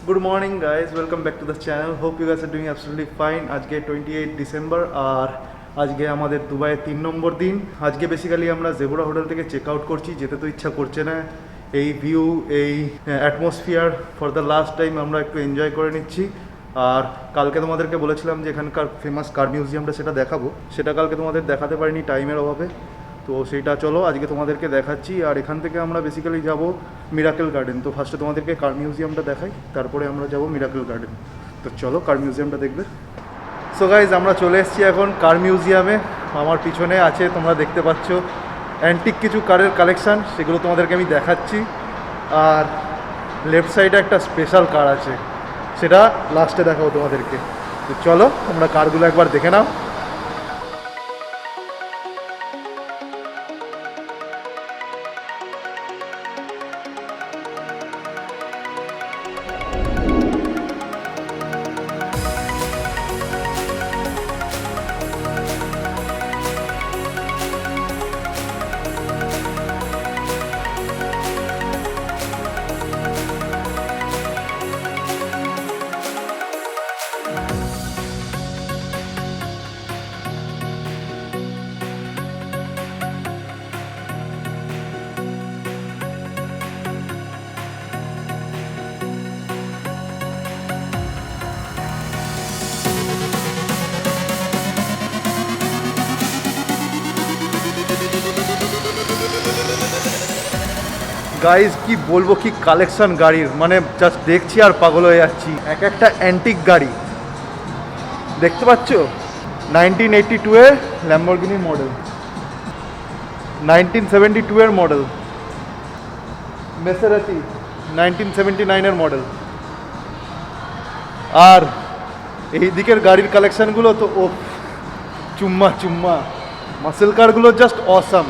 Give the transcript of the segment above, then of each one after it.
Good morning guys, welcome back to the channel. Hope you guys are doing absolutely fine. আজকে 28 December আর আজকে আমাদের দুবাইয়ের 3 নম্বর দিন। আজকে বেসিক্যালি আমরা জেবরা হোটেল থেকে চেক আউট করছি, যেতে তো ইচ্ছা করছে না। এই ভিউ, এই atmosphere for the last time আমরা একটু এনজয় করে নিচ্ছি। আর কালকে তোমাদেরকে বলেছিলাম যে এখানকার ফেমাস কার মিউজিয়ামটা সেটা দেখাবো, সেটা কালকে তোমাদের দেখাতে পারিনি টাইমের অভাবে। তো সেইটা চলো আজকে তোমাদেরকে দেখাচ্ছি। আর এখান থেকে আমরা বেসিক্যালি যাব মিরাকেল গার্ডেন। তো ফার্স্টে তোমাদেরকে কার মিউজিয়ামটা দেখাই, তারপরে আমরা যাব মিরাকেল গার্ডেন। তো চলো কার মিউজিয়ামটা দেখবে। সো গাইজ আমরা চলে এসেছি এখন কার মিউজিয়ামে। আমার পিছনে আছে, তোমরা দেখতে পাচ্ছ, অ্যান্টিক কিছু কারের কালেকশান, সেগুলো তোমাদেরকে আমি দেখাচ্ছি। আর লেফট সাইডে একটা স্পেশাল কার আছে, সেটা লাস্টে দেখাবো তোমাদেরকে। তো চলো তোমরা কারগুলো একবার দেখে নাও। গাইজ কি বলবো, কি কালেকশন গাড়ির, মানে জাস্ট দেখছি আর পাগল হয়ে যাচ্ছি। এক একটা অ্যান্টিক গাড়ি দেখতে পাচ্ছ। 1982 এর ল্যাম্বরগিনি মডেল, 1972 এর মডেল, মেসেরাতি 1979 এর মডেল। আর এই দিকের গাড়ির কালেকশানগুলো তো ও চুম্মা চুম্মা, মাসেল কারগুলো জাস্ট অসাম।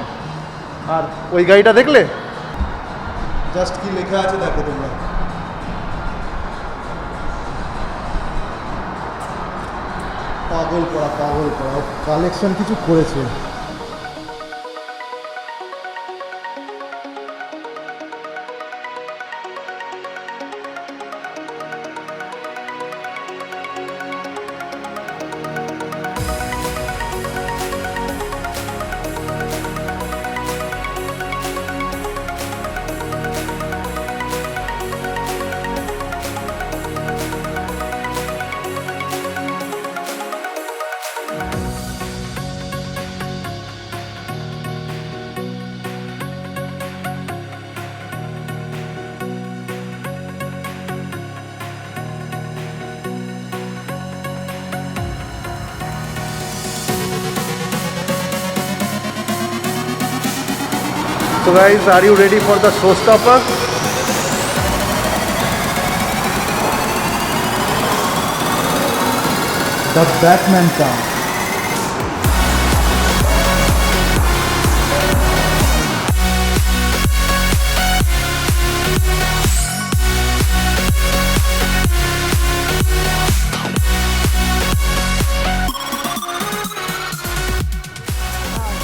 আর ওই গাড়িটা দেখলে জাস্ট কি লেখা আছে দেখো তোমরা। পাগল করা কালেকশন কিছু করেছে। So guys, are you ready for the showstopper? The Batman car.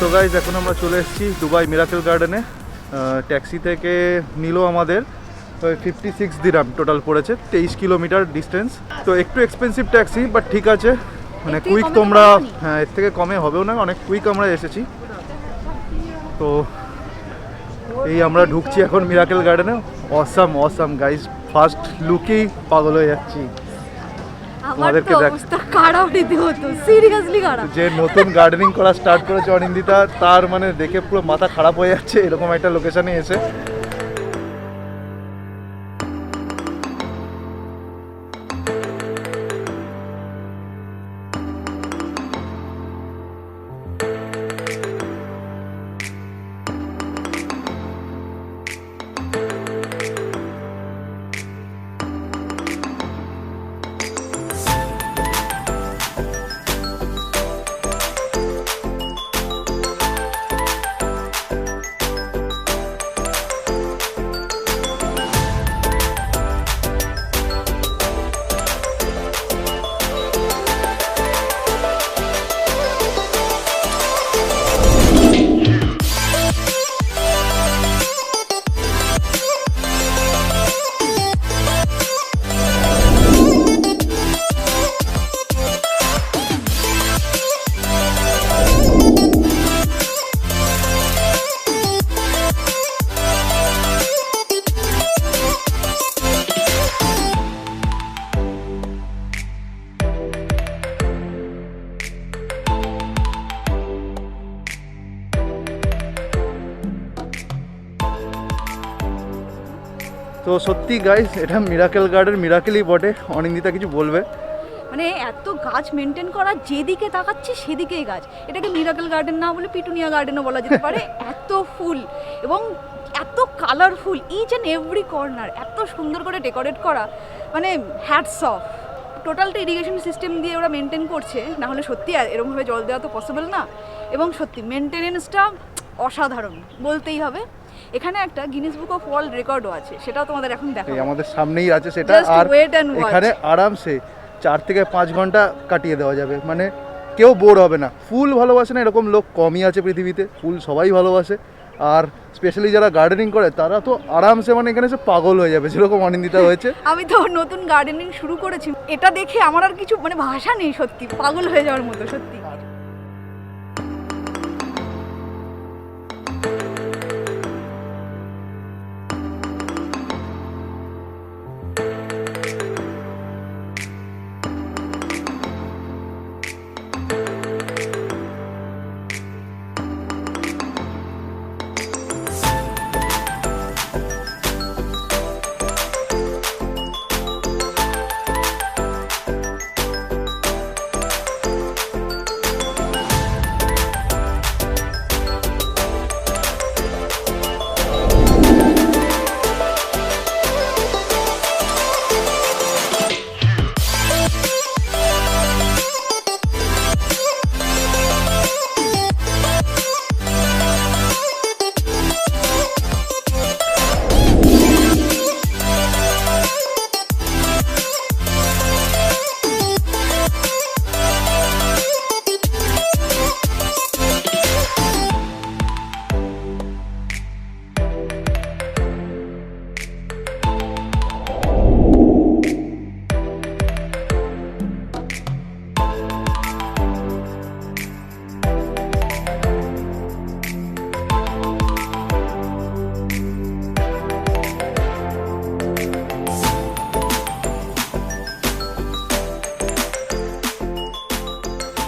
তো গাইজ এখন আমরা চলে এসেছি দুবাই মিরাকেল গার্ডেনে। ট্যাক্সি থেকে নিল আমাদের 56 দিরহাম টোটাল পড়েছে, 23 কিলোমিটার ডিস্টেন্স। তো একটু এক্সপেন্সিভ ট্যাক্সি, বাট ঠিক আছে, মানে কুইক তোমরা, হ্যাঁ এর থেকে কমে হবেও না, অনেক কুইক আমরা এসেছি। তো এই আমরা ঢুকছি এখন মিরাকেল গার্ডেনে। অসাম গাইজ, ফার্স্ট লুকেই পাগল হয়ে যাচ্ছি। আমাদেরকে অবস্থা খারাপ রীতিমতো, সিরিয়াসলি খারাপ। যে নতুন গার্ডেনিং করা স্টার্ট করেছে অনিন্দিতা, তার মানে দেখে পুরো মাথা খারাপ হয়ে যাচ্ছে এরকম একটা লোকেশনে এসে। তো সত্যি গাইস, এটা মিরাকেল গার্ডেন, মিরাকেলই বটে। অনিন্দিতা কিছু বলবে? মানে এত গাছ মেনটেন করা, যেদিকে তাকাচ্ছি সেদিকেই গাছ। এটাকে মিরাকেল গার্ডেন না বলে পিটুনিয়া গার্ডেনও বলা যেতে পারে। এত ফুল এবং এত colourful, each and every corner এত সুন্দর করে ডেকোরেট করা, মানে হ্যাটস অফ। টোটালটা ইরিগেশন সিস্টেম দিয়ে ওরা মেনটেন করছে, না হলে সত্যি আর এরকমভাবে জল দেওয়া তো পসিবল না। এবং সত্যি মেনটেনেন্সটা অসাধারণ বলতেই হবে। এখানে একটা গিনেস বুক অফ ওয়ার্ল্ড রেকর্ডও আছে, সেটাও তোমাদের এখন দেখাবো। এই আমাদের সামনেই আছে সেটা। Just R wait and watch. এখানে আরামসে 4 থেকে 5 ঘন্টা কাটিয়ে দেওয়া যাবে, মানে কেউ বোর হবে না। ফুল ভালোবাসে না এরকম লোক কমই আছে পৃথিবীতে, ফুল সবাই ভালোবাসে। আর স্পেশালি যারা গার্ডেনিং করে তারা তো আরামসে, মানে এখানে এসে পাগল হয়ে যাবে, যেরকম অনিন্দিতা হয়েছে। আমি তো নতুন গার্ডেনিং শুরু করেছি, এটা দেখে আমার আর কিছু মানে ভাষা নেই, সত্যি পাগল হয়ে যাওয়ার মতো সত্যি।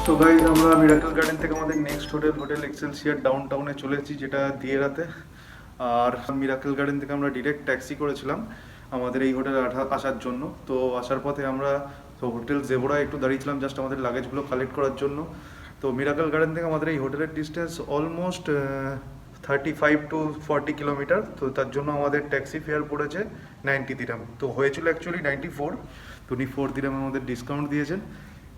সো গাইজ, আমরা মিরাকেল গার্ডেন থেকে আমাদের নেক্সট হোটেল এক্সেলসিয়ার ডাউনটাউনে চলে এসেছি, যেটা দিয়েরাতে। আর মিরাকেল গার্ডেন থেকে আমরা ডিরেক্ট ট্যাক্সি করেছিলাম আমাদের এই হোটেলে আসার জন্য। তো আসার পথে আমরা হোটেল জেবোরা একটু দাঁড়িয়েছিলাম জাস্ট আমাদের লাগেজগুলো কালেক্ট করার জন্য। তো মিরাকেল গার্ডেন থেকে আমাদের এই হোটেলের ডিস্টেন্স অলমোস্ট 35 to 40 কিলোমিটার। তো তার জন্য আমাদের ট্যাক্সি ফেয়ার পড়েছে 90 দিরাম। তো হয়েছিল অ্যাকচুয়ালি 94, তো উনি 4 দিরাম আমাদের ডিসকাউন্ট দিয়েছেন।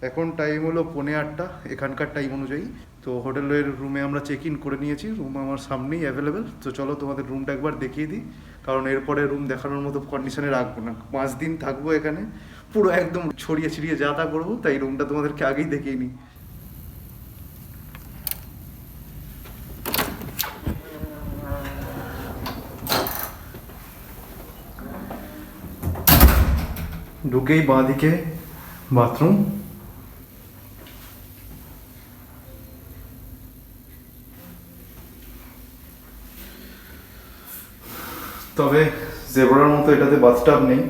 এখন টাইম হলো 8:45 এখানকার টাইম অনুযায়ী। তো হোটেলের রুমে আমরা চেক ইন করে নিয়েছি, রুম আমার সামনেই অ্যাভেলেবেল। তো চলো তোমাদের রুমটা একবার দেখিয়ে দিই, কারণ এরপরে রুম দেখানোর মতো কন্ডিশনে রাখবো না। 5 দিন থাকবো এখানে, পুরো একদম ছড়িয়ে ছিড়িয়ে যা তা করবো, তাই রুমটা তোমাদেরকে আগেই দেখিয়ে নিই। ঢুকেই বাঁদিকে বাথরুম, তবে জেব্রার মতো এটাতে বাথটাব নেই,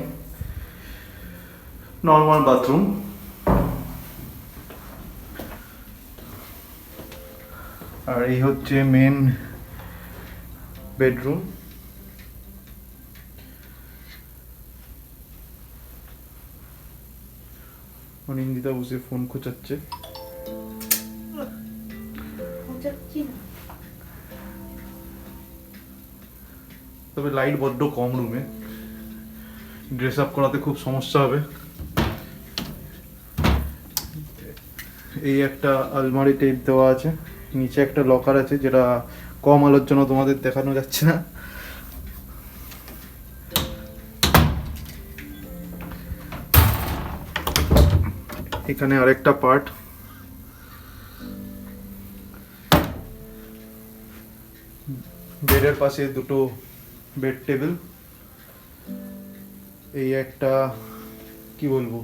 নর্মাল বাথরুম। আর এই হচ্ছে মেন বেডরুম। অনিন্দিতা বসে ফোন খোঁচাচ্ছে। তবে লাইট বড্ড কম রুমে, ড্রেস আপ করাতে খুব সমস্যা হবে। এই একটা আলমারি টাইপ দেওয়া আছে, নিচে একটা লকার আছে যেটা কম আলোর জন্য তোমাদের দেখানো যাচ্ছে না। এখানে আরেকটা পার্ট, বেডের পাশে দুটো বেড টেবিল, এই একটা কি বলবো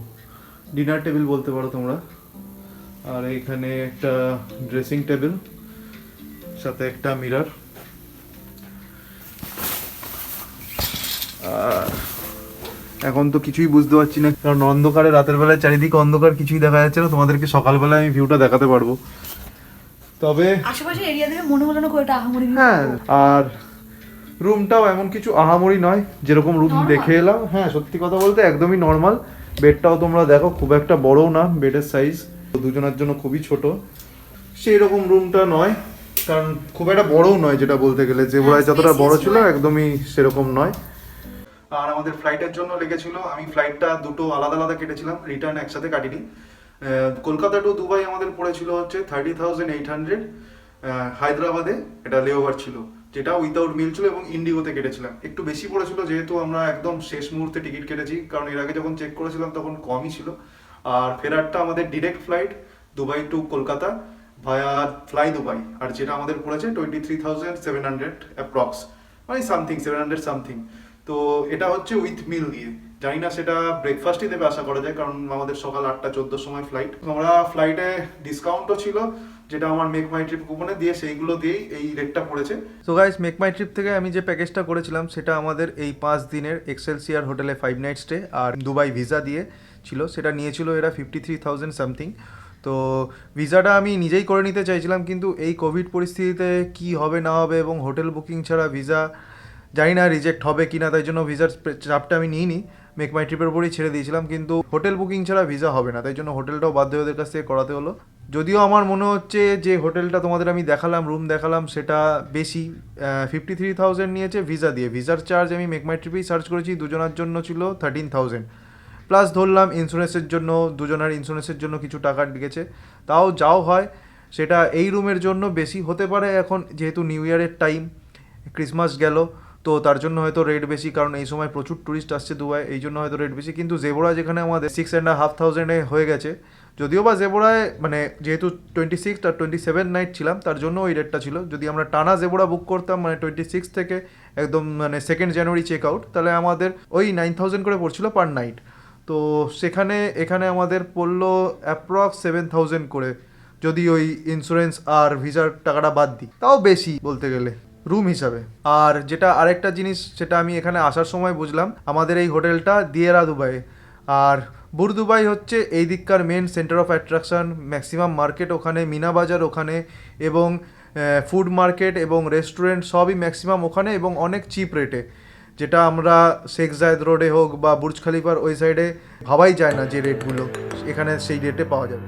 ডিনার টেবিল বলতে পারো তোমরা। আর এখানে একটা ড্রেসিং টেবিল, সাথে একটা মিরর। আর এখন তো কিছুই বুঝতে পারছি না, কারণ অন্ধকারে, রাতের বেলায় চারিদিকে অন্ধকার, কিছুই দেখা যাচ্ছে না। তোমাদেরকে সকালবেলায় আমি ভিউটা দেখাতে পারবো। তবে আশেপাশে এরিয়া থেকে মনে হলো না এটা আহামরি। হ্যাঁ, আর রুমটাও এমন কিছু আহামরি নয়, যেরকম রুম Normal? দেখে এলাম। হ্যাঁ, সত্যি কথা বলতে একদমই নর্মাল। বেডটাও তোমরা দেখো, খুব একটা বড়ও না বেডের সাইজ, দুজনের জন্য খুবই ছোট। সেই রকম রুমটা নয়, কারণ খুব একটা বড়ও নয়, যেটা বলতে গেলে জেব্রায় যতটা বড় ছিল একদমই সেরকম নয়। আর আমাদের ফ্লাইটের জন্য লেগেছিল, আমি ফ্লাইটটা দুটো আলাদা আলাদা কেটেছিলাম, রিটার্ন একসাথে কাটিনি। কলকাতা টু দুবাই আমাদের পড়েছিল হচ্ছে 30,800, হায়দ্রাবাদে এটা লেওভার ছিল, যেটা উইদাউট মিল ছিল এবং ইন্ডিগোতে কেটেছিলাম। একটু বেশি পড়েছিল যেহেতু আমরা একদম শেষ মুহূর্তে টিকিট কেটেছি, কারণ এর আগে যখন চেক করেছিলাম তখন কমই ছিল। আর ফেরারটা আমাদের direct flight Dubai to Kolkata via fly Dubai, আর যেটা আমাদের পড়েছে 23,700 অ্যাপ্রক্স, মানে সামথিং 700 সামথিং। তো এটা হচ্ছে উইথ মিল দিয়ে, জানি না সেটা ব্রেকফাস্টই দেবে আশা করা যায়, কারণ আমাদের সকাল 8:14 সময় ফ্লাইট। আমরা ফ্লাইটে ডিসকাউন্টও ছিল, যেটা আমার মেক মাই ট্রিপ কুপনে দিয়ে সেইগুলো দিয়েই এই রেটটা পড়েছে। সো গাইস, মেক মাই ট্রিপ থেকে আমি যে প্যাকেজটা করেছিলাম সেটা আমাদের এই 5 দিনের এক্সেলসিয়ার হোটেলে 5 নাইট স্টে আর দুবাই ভিসা দিয়ে ছিল। সেটা নিয়েছিল এরা 53,000 সামথিং। তো ভিসাটা আমি নিজেই করে নিতে চাইছিলাম, কিন্তু এই কোভিড পরিস্থিতিতে কি হবে না হবে এবং হোটেল বুকিং ছাড়া ভিসা জানি না রিজেক্ট হবে কি না, তাই জন্য ভিসার চাপটা আমি নিইনি, মেক মাই ট্রিপের উপরেই ছেড়ে দিয়েছিলাম। কিন্তু হোটেল বুকিং ছাড়া ভিসা হবে না, তাই জন্য হোটেলটাও বাধ্য হয়ে ওদের কাছ থেকে করাতে হলো। যদিও আমার মনে হচ্ছে যে হোটেলটা তোমাদের আমি দেখালাম, রুম দেখালাম, সেটা বেশি 53,000 নিয়েছে ভিসা দিয়ে। ভিসার চার্জ আমি মেক মাই ট্রিপেই সার্চ করেছি, দুজনের জন্য ছিল 13,000, প্লাস ধরলাম ইন্স্যুরেন্সের জন্য, দুজনের ইন্স্যুরেন্সের জন্য কিছু টাকা লেগেছে। তাও যাও হয় সেটা এই রুমের জন্য বেশি হতে পারে। এখন যেহেতু নিউ ইয়ারের টাইম, ক্রিসমাস গেল, তো তার জন্য হয়তো রেট বেশি, কারণ এই সময় প্রচুর ট্যুরিস্ট আসছে দুবাই, এই জন্য হয়তো রেট বেশি। কিন্তু জেবোরা যেখানে আমাদের 6,500 হয়ে গেছে, যদিও বা জেবোরায় মানে যেহেতু 26 আর 27 নাইট ছিলাম, তার জন্য ওই রেটটা ছিল। যদি আমরা টানা জেবোরা বুক করতাম মানে 26 থেকে একদম মানে 2nd জানুয়ারি চেক আউট, তাহলে আমাদের ওই 9,000 করে পড়ছিল পার নাইট। তো সেখানে এখানে আমাদের পড়লো অ্যাপ্রক্স 7,000 করে, যদি ওই ইন্স্যুরেন্স আর ভিসার টাকাটা বাদ দিই, তাও বেশি বলতে গেলে রুম হিসাবে। আর যেটা আরেকটা জিনিস, সেটা আমি এখানে আসার সময় বুঝলাম, আমাদের এই হোটেলটা দিয়েরা দুবাই, আর বুর দুবাই হচ্ছে এই দিককার main centre of attraction. Maximum market ওখানে, মিনা বাজার ওখানে, এবং ফুড মার্কেট এবং রেস্টুরেন্ট সবই ম্যাক্সিমাম ওখানে, এবং অনেক চিপ রেটে, যেটা আমরা শেখ জায়েদ রোডে হোক বা বুর্জ খলিফার ওই সাইডে ভাবাই যায় না যে রেটগুলো এখানে সেই রেটে পাওয়া যাবে।